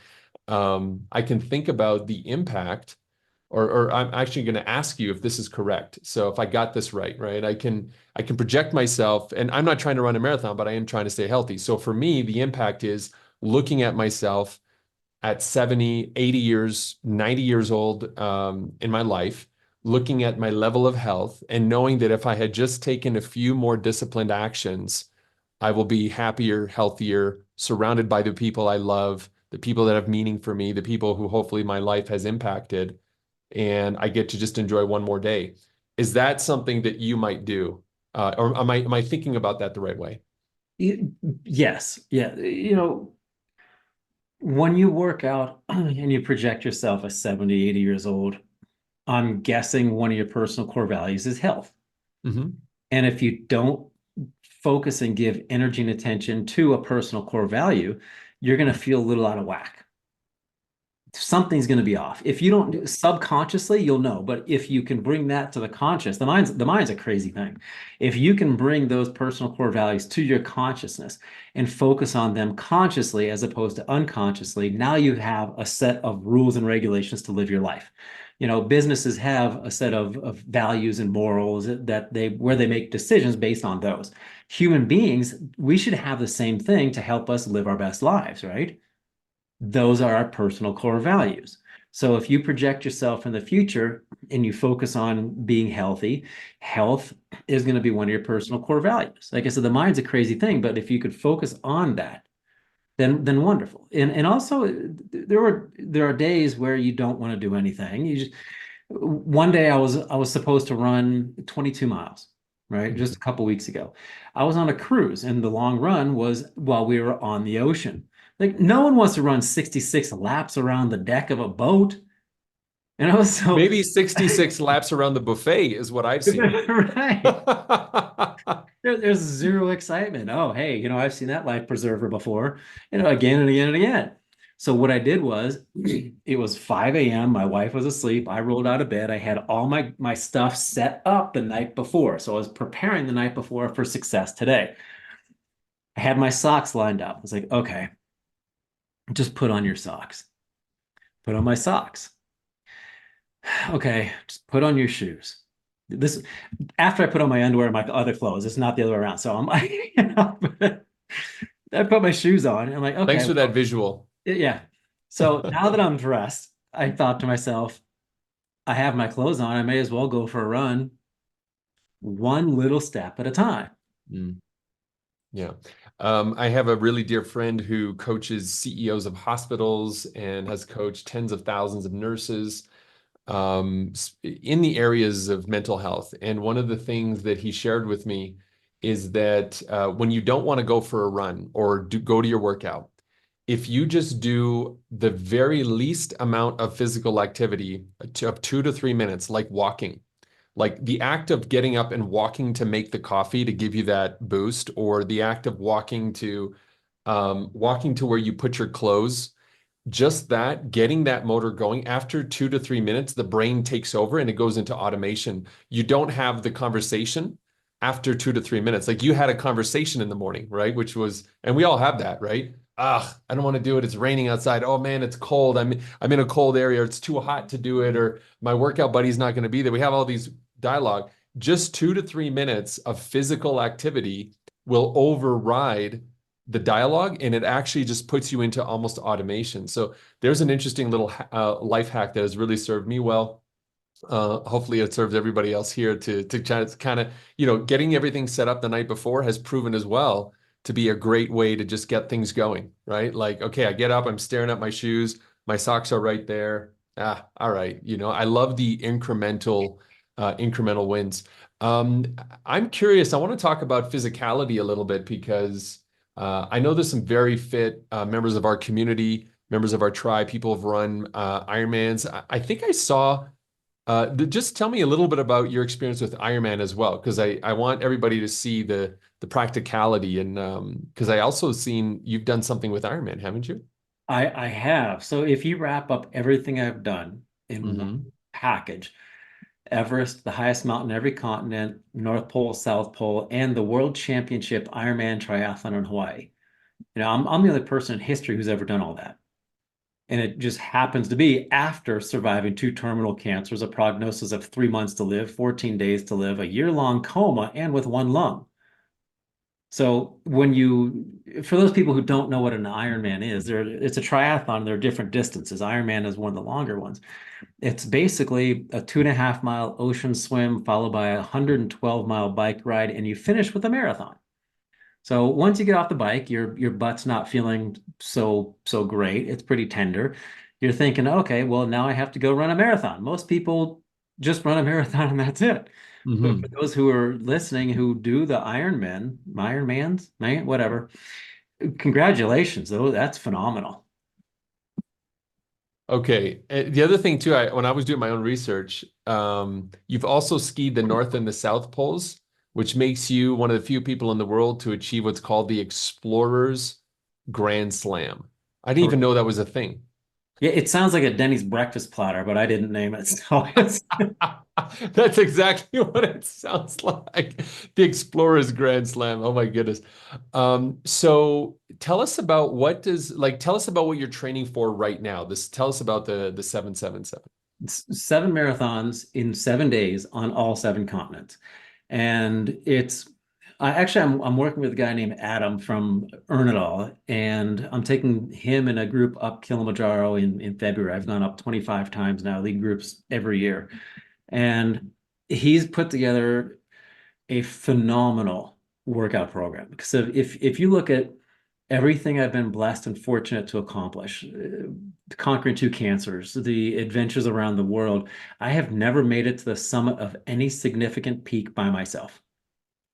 Speaker 2: I can think about the impact, or I'm actually going to ask you if this is correct. So if I got this right, I can project myself, and I'm not trying to run a marathon, but I am trying to stay healthy. So for me, the impact is looking at myself at 70, 80 years, 90 years old in my life, looking at my level of health and knowing that if I had just taken a few more disciplined actions, I will be happier, healthier, surrounded by the people I love, the people that have meaning for me, the people who hopefully my life has impacted, and I get to just enjoy one more day. Is that something that you might do? Or am I thinking about that the right way?
Speaker 7: Yes. Yeah. When you work out and you project yourself as 70, 80 years old, I'm guessing one of your personal core values is health.
Speaker 2: Mm-hmm.
Speaker 7: And if you don't focus and give energy and attention to a personal core value, you're going to feel a little out of whack. Something's going to be off. If you don't subconsciously, you'll know. But if you can bring that to the conscious, the mind's a crazy thing. If you can bring those personal core values to your consciousness and focus on them consciously as opposed to unconsciously, now you have a set of rules and regulations to live your life. Businesses have a set of values and morals where they make decisions based on those. Human beings, we should have the same thing to help us live our best lives, right? Those are our personal core values. So if you project yourself in the future and you focus on being healthy, health is going to be one of your personal core values. Like I said, the mind's a crazy thing, but if you could focus on that, then wonderful. And also there are days where you don't want to do anything. One day I was supposed to run 22 miles, right? Just a couple weeks ago. I was on a cruise, and the long run was while we were on the ocean. Like, no one wants to run 66 laps around the deck of a boat. So
Speaker 2: maybe 66 laps around the buffet is what I've seen.
Speaker 7: Right. There's zero excitement. Oh, hey, I've seen that life preserver before, again and again and again. So what I did was, it was 5 a.m. My wife was asleep. I rolled out of bed. I had all my stuff set up the night before. So I was preparing the night before for success today. I had my socks lined up. I was like, okay, just put on your socks. Put on my socks. Okay, just put on your shoes. This after I put on my underwear and my other clothes. It's not the other way around. So I'm like, I put my shoes on. And I'm like, okay.
Speaker 2: Thanks for that visual.
Speaker 7: Yeah. So now that I'm dressed, I thought to myself, I have my clothes on. I may as well go for a run, one little step at a time.
Speaker 2: Yeah. I have a really dear friend who coaches CEOs of hospitals and has coached tens of thousands of nurses in the areas of mental health. And one of the things that he shared with me is that when you don't want to go for a run or go to your workout, if you just do the very least amount of physical activity of 2 to 3 minutes, like walking, like the act of getting up and walking to make the coffee to give you that boost, or the act of walking to where you put your clothes, just that, getting that motor going, after 2 to 3 minutes, the brain takes over and it goes into automation. You don't have the conversation after 2 to 3 minutes. Like you had a conversation in the morning, right? And we all have that, right? I don't want to do it. It's raining outside. Oh man, it's cold. I'm in a cold area. Or it's too hot to do it. Or my workout buddy's not going to be there. We have all these dialogue. Just 2 to 3 minutes of physical activity will override the dialogue, and it actually just puts you into almost automation. So there's an interesting little life hack that has really served me well. Hopefully it serves everybody else here to kind of, getting everything set up the night before has proven as well to be a great way to just get things going, right? Like, okay, I get up, I'm staring at my shoes, my socks are right there. All right. I love the incremental wins. I'm curious, I want to talk about physicality a little bit because I know there's some very fit members of our community. members of our tribe, people have run Ironmans. I think I saw. Just tell me a little bit about your experience with Ironman as well, because I want everybody to see the practicality, and because I also seen you've done something with Ironman, haven't you?
Speaker 7: I have. So if you wrap up everything I've done in one package, Everest, the highest mountain in every continent, North Pole, South Pole, and the World Championship Ironman Triathlon in Hawaii. I'm the only person in history who's ever done all that. And it just happens to be after surviving 2 terminal cancers, a prognosis of 3 months to live, 14 days to live, a year-long coma, and with one lung. So for those people who don't know what an Ironman is, it's a triathlon. There are different distances. Ironman is one of the longer ones. It's basically a 2.5 mile ocean swim followed by a 112-mile bike ride, and you finish with a marathon. So once you get off the bike, your butt's not feeling so great. It's pretty tender. You're thinking, okay, well, now I have to go run a marathon. Most people just run a marathon and that's it. But for those who are listening who do the Ironmans, whatever, congratulations, though. That's phenomenal.
Speaker 2: Okay. The other thing too, when I was doing my own research, you've also skied the North and the South Poles, which makes you one of the few people in the world to achieve what's called the Explorer's Grand Slam. I didn't even know that was a thing.
Speaker 7: Yeah, it sounds like a Denny's breakfast platter, but I didn't name it. So
Speaker 2: That's exactly what it sounds like. The Explorer's Grand Slam. Oh my goodness. So tell us about tell us about what you're training for right now. Tell us about the 777.
Speaker 7: It's 7 marathons in 7 days on all 7 continents. And I'm working with a guy named Adam from Earn It All, and I'm taking him and a group up Kilimanjaro in February. I've gone up 25 times now, lead groups every year. And he's put together a phenomenal workout program. Because if you look at everything I've been blessed and fortunate to accomplish, conquering 2 cancers, the adventures around the world, I have never made it to the summit of any significant peak by myself.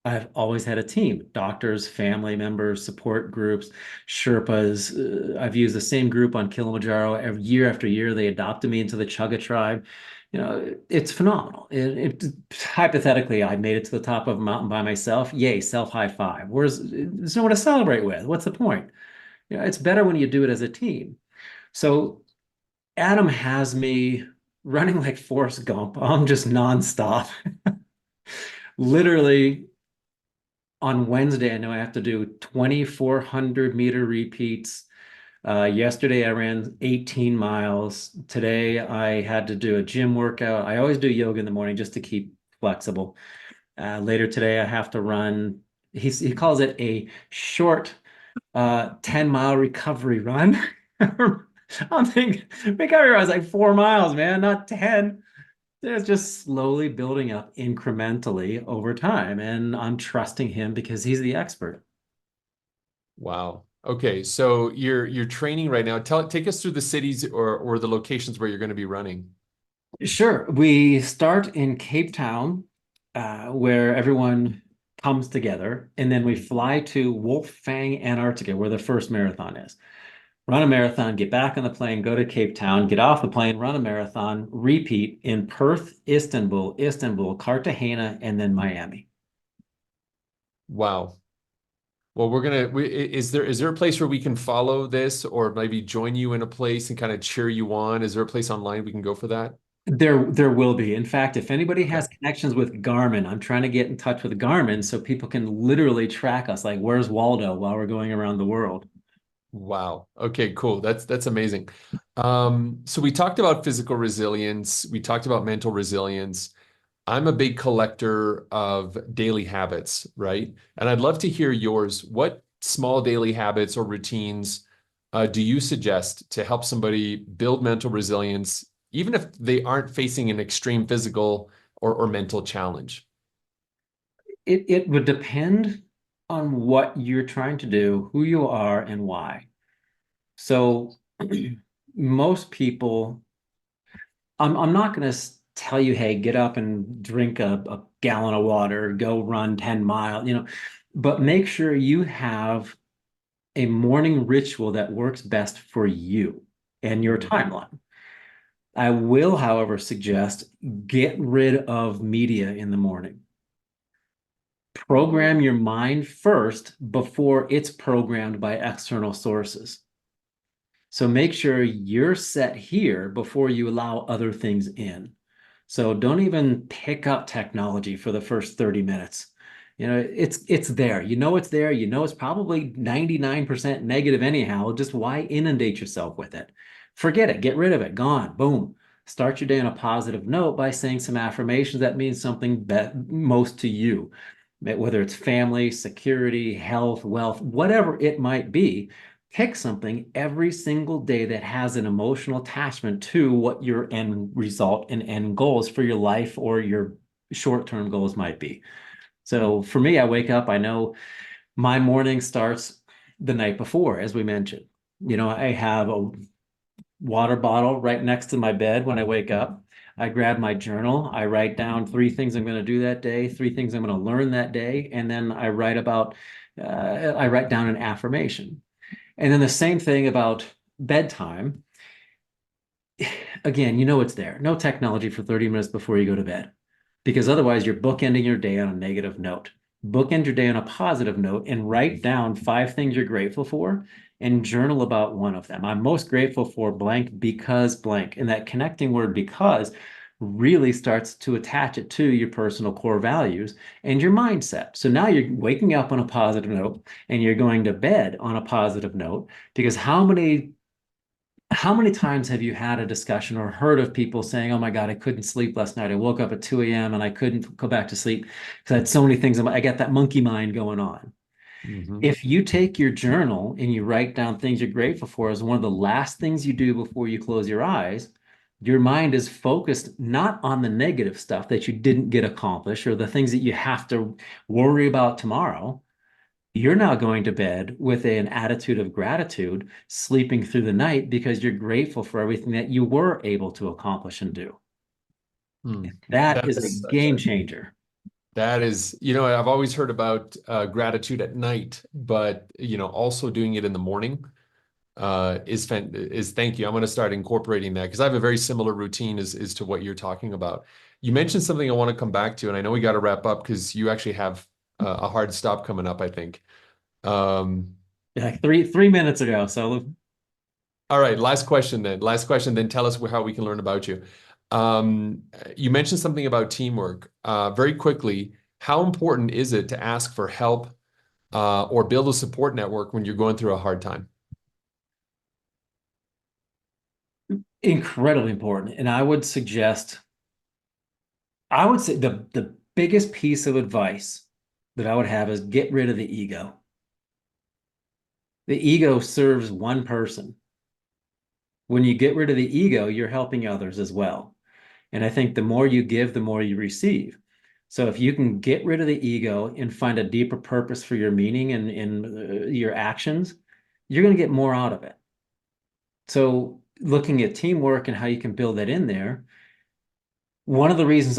Speaker 7: I've always had a team, doctors, family members, support groups, Sherpas. I've used the same group on Kilimanjaro year after year. They adopted me into the Chugga tribe. It's phenomenal. Hypothetically, I made it to the top of a mountain by myself. Yay, self high five. There's no one to celebrate with. What's the point? It's better when you do it as a team. So Adam has me running like Forrest Gump. I'm just nonstop. Literally, on Wednesday, I know I have to do 2,400-meter repeats. Yesterday, I ran 18 miles. Today, I had to do a gym workout. I always do yoga in the morning just to keep flexible. Later today, I have to run. He calls it a short 10-mile recovery run. I'm thinking recovery run is like 4 miles, man, not 10. It's just slowly building up incrementally over time. And I'm trusting him because he's the expert.
Speaker 2: Wow. Okay. So you're training right now. Take us through the cities or the locations where you're going to be running.
Speaker 7: Sure. We start in Cape Town, where everyone comes together, and then we fly to Wolf Fang, Antarctica, where the first marathon is. Run a marathon, get back on the plane, go to Cape Town, get off the plane, run a marathon, repeat in Perth, Istanbul, Cartagena, and then Miami.
Speaker 2: Wow. Well, is there a place where we can follow this or maybe join you in a place and kind of cheer you on? Is there a place online we can go for that?
Speaker 7: There will be. In fact, if anybody has connections with Garmin, I'm trying to get in touch with Garmin so people can literally track us, like where's Waldo while we're going around the world.
Speaker 2: Wow. Okay, cool. That's amazing. So we talked about physical resilience. We talked about mental resilience. I'm a big collector of daily habits, right? And I'd love to hear yours. What small daily habits or routines do you suggest to help somebody build mental resilience, even if they aren't facing an extreme physical or mental challenge?
Speaker 7: It would depend on what you're trying to do, who you are, and why. So most people, I'm not going to tell you, hey, get up and drink a gallon of water, go run 10 miles, but make sure you have a morning ritual that works best for you.
Speaker 8: and your timeline. I will, however, suggest get rid of media in the morning. Program your mind first before it's programmed by external sources. So make sure you're set here before you allow other things in. So don't even pick up technology for the first 30 minutes. You know, it's there. You know it's there. You know it's probably 99% negative anyhow. Just why inundate yourself with it? Forget it. Get rid of it. Gone. Boom. Start your day on a positive note by saying some affirmations that mean something most to you, whether it's family, security, health, wealth, whatever it might be. Pick something every single day that has an emotional attachment to what your end result and end goals for your life or your short-term goals might be. So for me, I wake up, I know my morning starts the night before, as we mentioned. You know, I have a water bottle right next to my bed when I wake up. I grab my journal. I write down 3 things I'm going to do that day, 3 things I'm going to learn that day, and then I write down an affirmation. And then the same thing about bedtime. Again, you know it's there. No technology for 30 minutes before you go to bed, because otherwise you're bookending your day on a negative note. Bookend your day on a positive note and write down 5 things you're grateful for and journal about one of them. I'm most grateful for blank because blank. And that connecting word because really starts to attach it to your personal core values and your mindset. So now you're waking up on a positive note and you're going to bed on a positive note, because how many times have you had a discussion or heard of people saying, oh my God, I couldn't sleep last night. I woke up at 2 a.m. and I couldn't go back to sleep because I had so many things. I got that monkey mind going on. If you take your journal and you write down things you're grateful for as one of the last things you do before you close your eyes, your mind is focused not on the negative stuff that you didn't get accomplished or the things that you have to worry about tomorrow. You're now going to bed with an attitude of gratitude, sleeping through the night because you're grateful for everything that you were able to accomplish and do. That is a game changer.
Speaker 2: That is, you know, I've always heard about gratitude at night, but, you know, also doing it in the morning is thank you. I'm going to start incorporating that because I have a very similar routine as to what you're talking about. You mentioned something I want to come back to, and I know we got to wrap up because you actually have a hard stop coming up, I think.
Speaker 8: Like three minutes ago. So,
Speaker 2: all right, last question then. Then tell us how we can learn about you. You mentioned something about teamwork. Very quickly, how important is it to ask for help or build a support network when you're going through a hard time?
Speaker 8: Incredibly important. And I would say the biggest piece of advice that I would have is get rid of the ego. The ego serves one person. When you get rid of the ego, you're helping others as well. And I think the more you give, the more you receive. So if you can get rid of the ego and find a deeper purpose for your meaning and your actions, you're going to get more out of it. So looking at teamwork and how you can build that in there, one of the reasons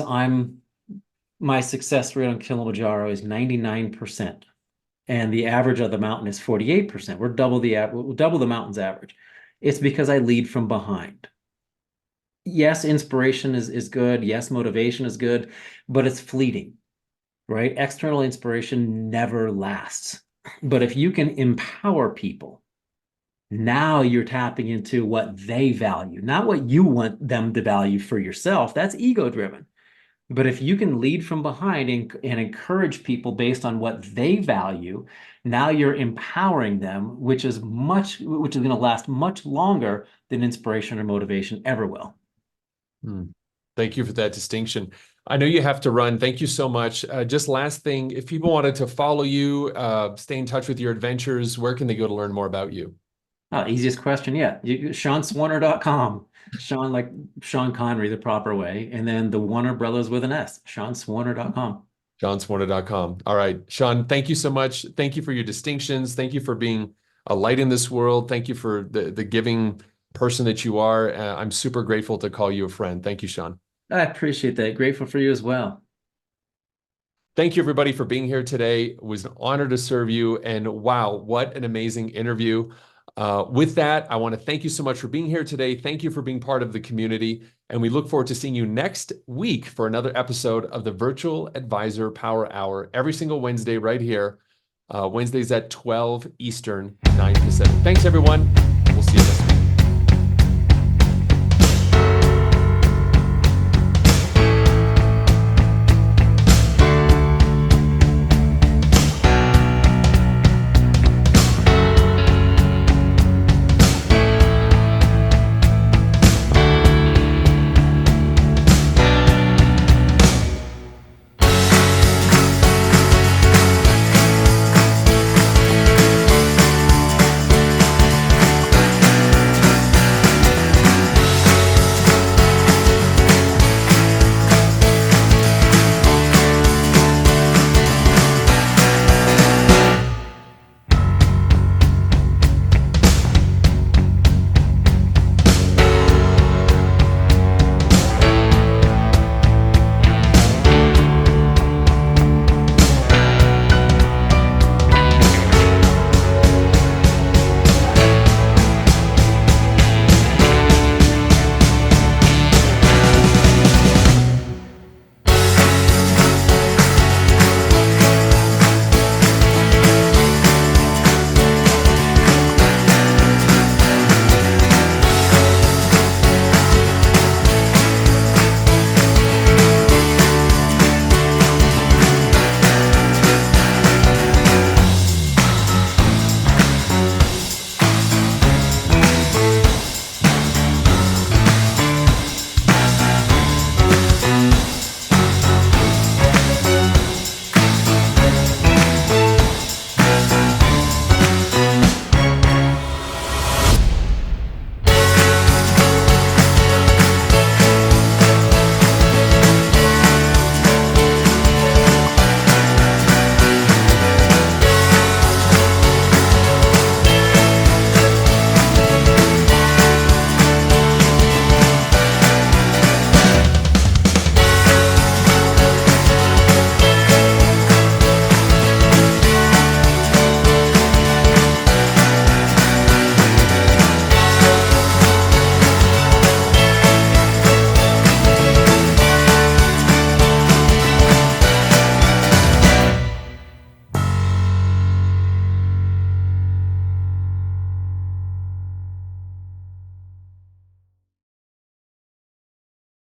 Speaker 8: my success rate on Kilimanjaro is 99%. And the average of the mountain is 48%. We're double the mountain's average. It's because I lead from behind. Yes, inspiration is good. Yes, motivation is good, but it's fleeting, right? External inspiration never lasts. But if you can empower people, now you're tapping into what they value, not what you want them to value for yourself. That's ego driven. But if you can lead from behind and encourage people based on what they value, now you're empowering them, which is going to last much longer than inspiration or motivation ever will.
Speaker 2: Thank you for that distinction. I know you have to run. Thank you so much. Just last thing, if people wanted to follow you, stay in touch with your adventures, where can they go to learn more about you?
Speaker 8: Easiest question yet. SeanSwarner.com. Sean, like Sean Connery, the proper way. And then the Warner Brothers with an S. SeanSwarner.com.
Speaker 2: SeanSwarner.com. All right, Sean, thank you so much. Thank you for your distinctions. Thank you for being a light in this world. Thank you for the giving person that you are. I'm super grateful to call you a friend. Thank you, Sean.
Speaker 8: I appreciate that. Grateful for you as well.
Speaker 2: Thank you, everybody, for being here today. It was an honor to serve you. And wow, what an amazing interview. With that, I want to thank you so much for being here today. Thank you for being part of the community. And we look forward to seeing you next week for another episode of the Virtual Advisor Power Hour every single Wednesday right here. Wednesdays at 12 Eastern, 9 Pacific. Thanks, everyone. We'll see you next week.